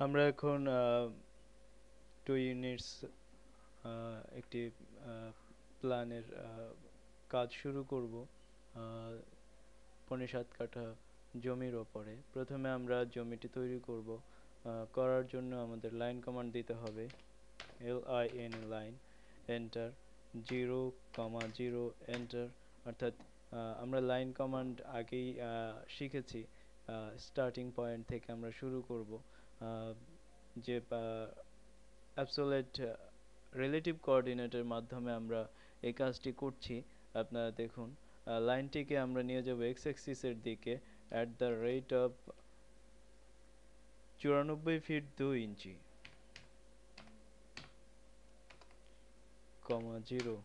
আমরা এখন 2 ইউনিটস একটি প্ল্যানের কাজ শুরু করব ৫.৭ কাঠা জমির ওপরে। প্রথমে আমরা জমিটি তৈরি করব। করার জন্য আমাদের লাইন কমান্ড দিতে হবে, LIN লাইন, এন্টার, 0,0 এন্টার। অর্থাৎ আমরা লাইন কমান্ড আগেই শিখেছি। স্টার্টিং পয়েন্ট থেকে আমরা শুরু করব। যে অ্যাবসোলিউট রিলেটিভ কোঅর্ডিনেটের মাধ্যমে আমরা এই কাজটি করছি। আপনারা দেখুন, লাইনটিকে আমরা নিয়ে যাব এক্স অ্যাক্সিসের দিকে at the rate of 94 feet 2 inch, 0।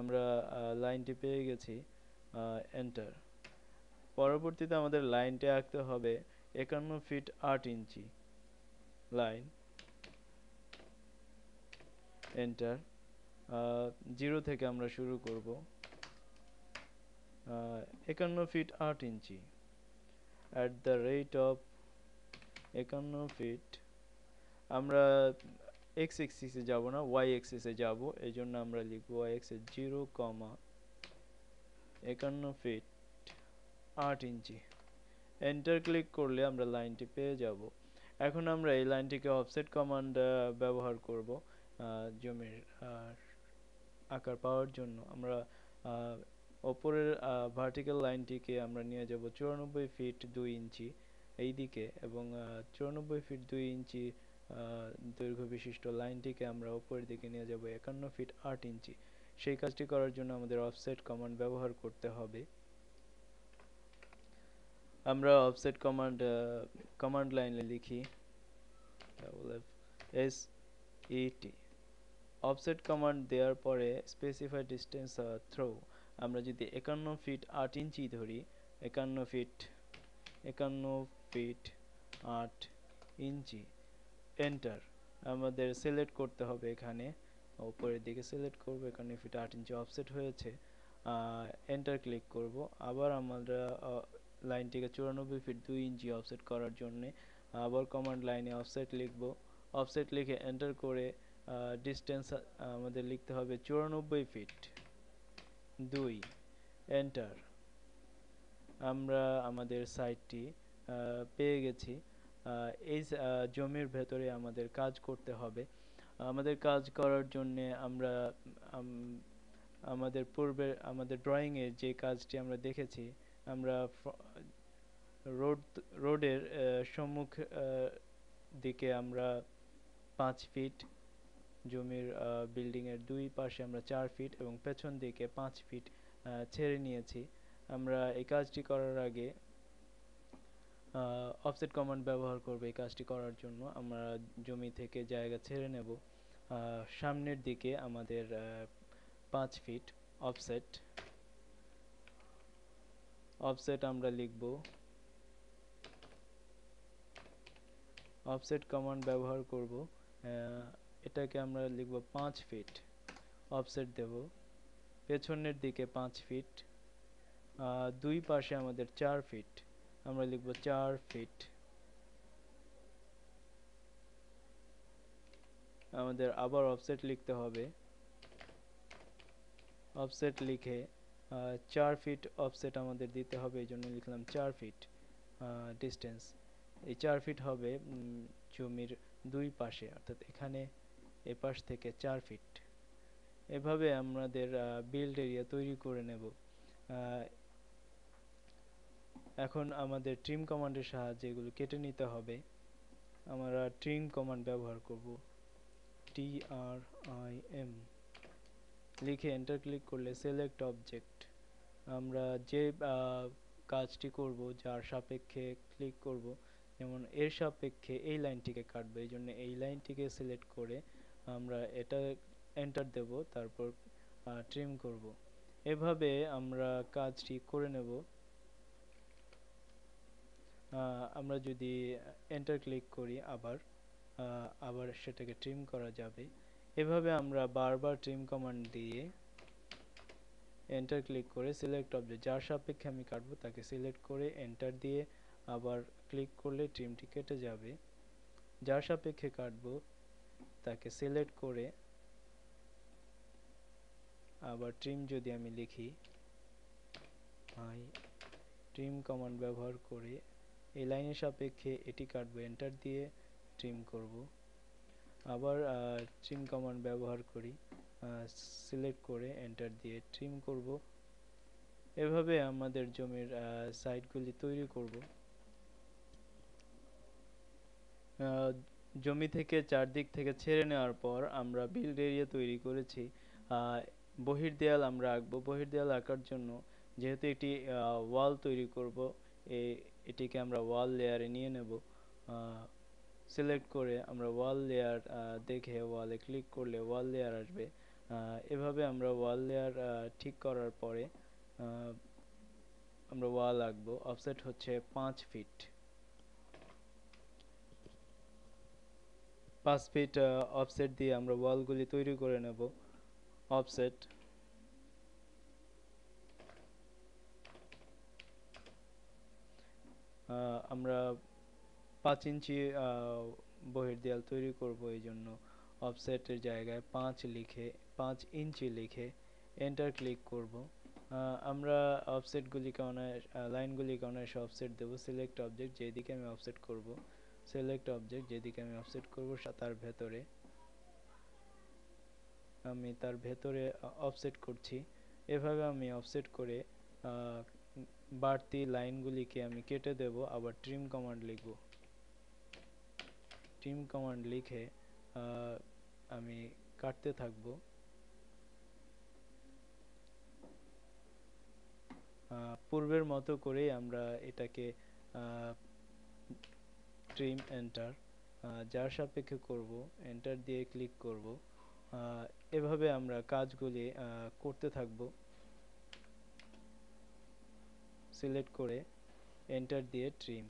আমরা লাইনটি পেয়ে গেছি, এন্টার। পরবর্তীতে আমাদের লাইনটি আঁকতে হবে 51 ফিট 8 ইঞ্চি, লাইন, এন্টার। 0 থেকে আমরা শুরু করব। 51 feet 8 inch at the rate of 51 feet. আমরা এক্স এক্সিসে যাব না, ওয়াই এক্সিসে যাব। এই জন্য আমরা লিখব Y axis 0,51 feet 8 inch. Enter click করলে আমরা লাইনটি পেয়ে যাব। এখন আমরা এই লাইনটিকে অফসেট কমান্ড ব্যবহার করব জমির আকার পাওয়ার জন্য। আমরা ওপরের ভার্টিক্যাল লাইনটিকে আমরা নিয়ে যাব 94 ফিট 2 ইঞ্চি এই দিকে, এবং 94 ফিট 2 ইঞ্চি দৈর্ঘ্য বিশিষ্ট লাইনটিকে আমরা উপরের দিকে নিয়ে যাব 51 ফিট 8 ইঞ্চি। সেই কাজটি করার জন্য আমাদের অফসেট কমান্ড ব্যবহার করতে হবে। আমরা অফসেট কমান্ড লাইনে লিখি FSET। অফসেট কমান্ড দেওয়ার পরে স্পেসিফাই ডিস্টেন্স থ্রো আমরা যদি 51 ফিট 8 ইঞ্চি ধরি, 51 ফিট 8 ইঞ্চি, এন্টার। আমাদের সিলেক্ট করতে হবে, এখানে উপরের দিকে সিলেক্ট করব। 51 ফিট 8 ইঞ্চি অফসেট হয়েছে, এন্টার ক্লিক করব। আবার আমরা লাইনটিকে 94 ফিট 2 ইঞ্চি অফসেট করার জন্য আবার কমান্ড লাইনে অফসেট লিখব। অফসেট লিখে এন্টার করে ডিস্টেন্স আমাদের লিখতে হবে 94 ফিট 2, এন্টার। আমরা আমাদের সাইটটি পেয়ে গেছি। এই জমির ভেতরে আমাদের কাজ করতে হবে। আমাদের কাজ করার জন্য আমরা আমাদের ড্রয়িংয়ে যে কাজটি আমরা দেখেছি, আমরা রোডের সম্মুখ দিকে আমরা 5 ফিট, জমির বিল্ডিং এর দুই পাশে আমরা 4 ফিট এবং পেছন দিকে 5 ফিট ছেড়ে নিয়েছি। আমরা এই কাজটি করার আগে অফসেট কমান্ড ব্যবহার করব। এই কাজটি করার জন্য আমরা জমি থেকে জায়গা ছেড়ে নেব। সামনের দিকে আমাদের 5 ফিট অফসেট আমরা লিখব। অফসেট কমান্ড ব্যবহার করব। এটাকে আমরা লিখব 5 ফিট অফসেট দেব। পেছনের দিকে 5 ফিট, দুই পাশে আমাদের 4 ফিট, আমরা লিখব 4 ফিট। আমাদের আবার অফসেট লিখতে হবে। অফসেট লিখে 4 ফিট অফসেট আমাদের দিতে হবে, এই জন্য লিখলাম 4 ফিট ডিস্টেন্স। এই 4 ফিট হবে জমির দুই পাশে, অর্থাৎ এখানে এ পাশ থেকে 4 ফিট। এভাবে আমাদের বিল্ড এরিয়া তৈরি করে নেব। এখন আমাদের ট্রিম কমান্ডের সাহায্যে এগুলো কেটে নিতে হবে। আমরা ট্রিম কমান্ড ব্যবহার করব, TRIM লিখে এন্টার ক্লিক করলে সিলেক্ট অবজেক্ট। আমরা যে কাজটি করব, যার সাপেক্ষে ক্লিক করব, যেমন এর সাপেক্ষে এই লাইনটিকে কাটবো, এই জন্য এই লাইনটিকে সিলেক্ট করে আমরা এটা এন্টার দেব, তারপর ট্রিম করব। এভাবে আমরা কাজটি করে নেব। আমরা যদি এন্টার ক্লিক করি আবার সেটাকে ট্রিম করা যাবে। এভাবে আমরা বারবার ট্রিম কমান্ড দিয়ে এন্টার ক্লিক করে সিলেক্ট অবজেক্ট, যার সাপেক্ষে আমি কাটবো তাকে সিলেক্ট করে এন্টার দিয়ে আবার ক্লিক করলে ট্রিমটি কেটে যাবে। যার সাপেক্ষে কাটবো তাকে সিলেক্ট করে আবার ট্রিম যদি আমি লিখি, ট্রিম কমান্ড ব্যবহার করে এই লাইনের সাপেক্ষে এটি কাটবো, এন্টার দিয়ে ট্রিম করব। আবার ট্রিম কমান্ড ব্যবহার করি, সিলেক্ট করে এন্টার দিয়ে ট্রিম করব। এভাবে আমাদের জমির সাইডগুলি তৈরি করব। জমি থেকে চারদিক থেকে ছেড়ে নেওয়ার পর আমরা বিল্ড এরিয়া তৈরি করেছি। বহির্দেয়াল আমরা আঁকবো। বহির্দেয়াল আঁকার জন্য যেহেতু এটি ওয়াল তৈরি করব, এটিকে আমরা ওয়াল লেয়ারে নিয়ে নেব। সিলেক্ট করে আমরা ওয়াল লেয়ার দেখে ওয়ালে ক্লিক করলে ওয়াল লেয়ার আসবে। এভাবে আমরা ওয়াল লেয়ার ঠিক করার পরে আমরা ওয়াল আঁকবো। অফসেট হচ্ছে 5 ফিট। 5 ফিট অফসেট দিয়ে আমরা ওয়ালগুলি তৈরি করে নেব। অফসেট আমরা 5 ইঞ্চি বহির্দেয়াল তৈরি করব, এই জন্য অফসেটের জায়গায় 5 ইঞ্চি লিখে এন্টার ক্লিক করব। আমরা অফসেটগুলিকে লাইনগুলিকে অনায়াসে অফসেট দেব। সিলেক্ট অবজেক্ট, যেদিকে আমি অফসেট করব, সিলেক্ট অবজেক্ট যেদিকে আমি অফসেট করব তার ভেতরে অফসেট করছি। এভাবে আমি অফসেট করে বাড়তি লাইনগুলিকে আমি কেটে দেব। আবার ট্রিম কমান্ড লিখব। ট্রিম কমান্ড লিখে আমি কাটতে থাকব। পূর্বের মতো করেই আমরা এটাকে ট্রিম এন্টার, যার সাপেক্ষে করব এন্টার দিয়ে ক্লিক করব। এভাবে আমরা কাজগুলি করতে থাকব। সিলেক্ট করে এন্টার দিয়ে ট্রিম।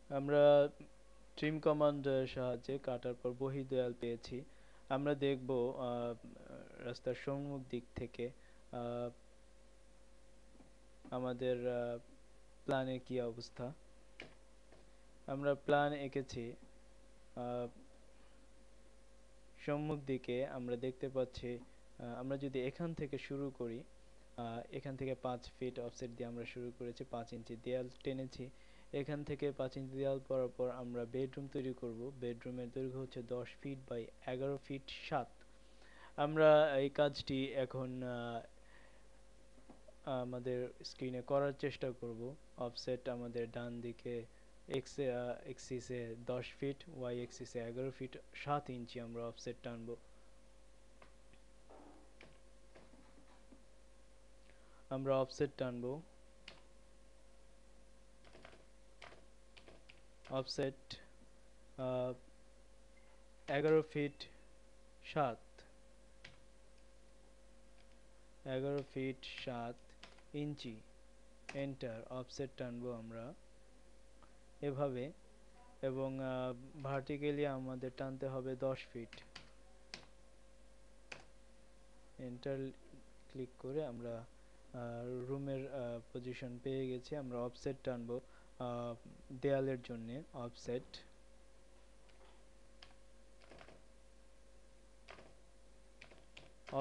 আমরা ট্রিম কমান্ডের সাহায্যে কাটার পর বহির্দেয়াল পেয়েছি। আমরা দেখব রাস্তার সম্মুখ দিক থেকে আমাদের প্ল্যানের কি অবস্থা। আমরা প্ল্যান এঁকেছি, সম্মুখ দিকে আমরা দেখতে পাচ্ছি। আমরা যদি এখান থেকে শুরু করি, এখান থেকে 5 ফিট অফসেট দিয়ে আমরা শুরু করেছি, 5 ইঞ্চি দেয়াল টেনেছি। এখান থেকে 5 ইঞ্চি দেয়াল পরার পর আমরা বেডরুম তৈরি করব। বেডরুমের দৈর্ঘ্য হচ্ছে 10 ফিট বাই 11 ফিট 7। আমরা এই কাজটি এখন আমাদের স্ক্রিনে করার চেষ্টা করব। অফসেট আমাদের ডান দিকে এক্সিসে 10 ফিট, ওয়াই এক্সিসে 11 ফিট 7 ইঞ্চি আমরা অফসেট টানব। আমরা অফসেট টানব। অফসেট 11 ফিট 7, 11 ফিট 7 ইঞ্চি। এন্টার। অফসেট টানবো আমরা এভাবে, এবং ভার্টিক্যালি আমাদের টানতে হবে 10 ফিট। এন্টার ক্লিক করে আমরা রুমের পজিশন পেয়ে গেছি। আমরা অফসেট টানবো দেয়ালের জন্য। অফসেট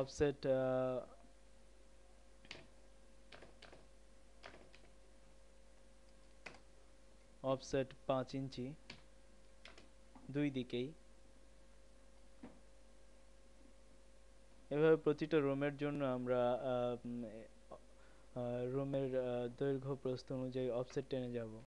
অফসেট অফসেট 5 ইঞ্চি দুই দিকেই। এভাবে প্রতিটা রুমের জন্য আমরা রুমের দৈর্ঘ্য প্রস্থ অনুযায়ী অফসেট টেনে যাব।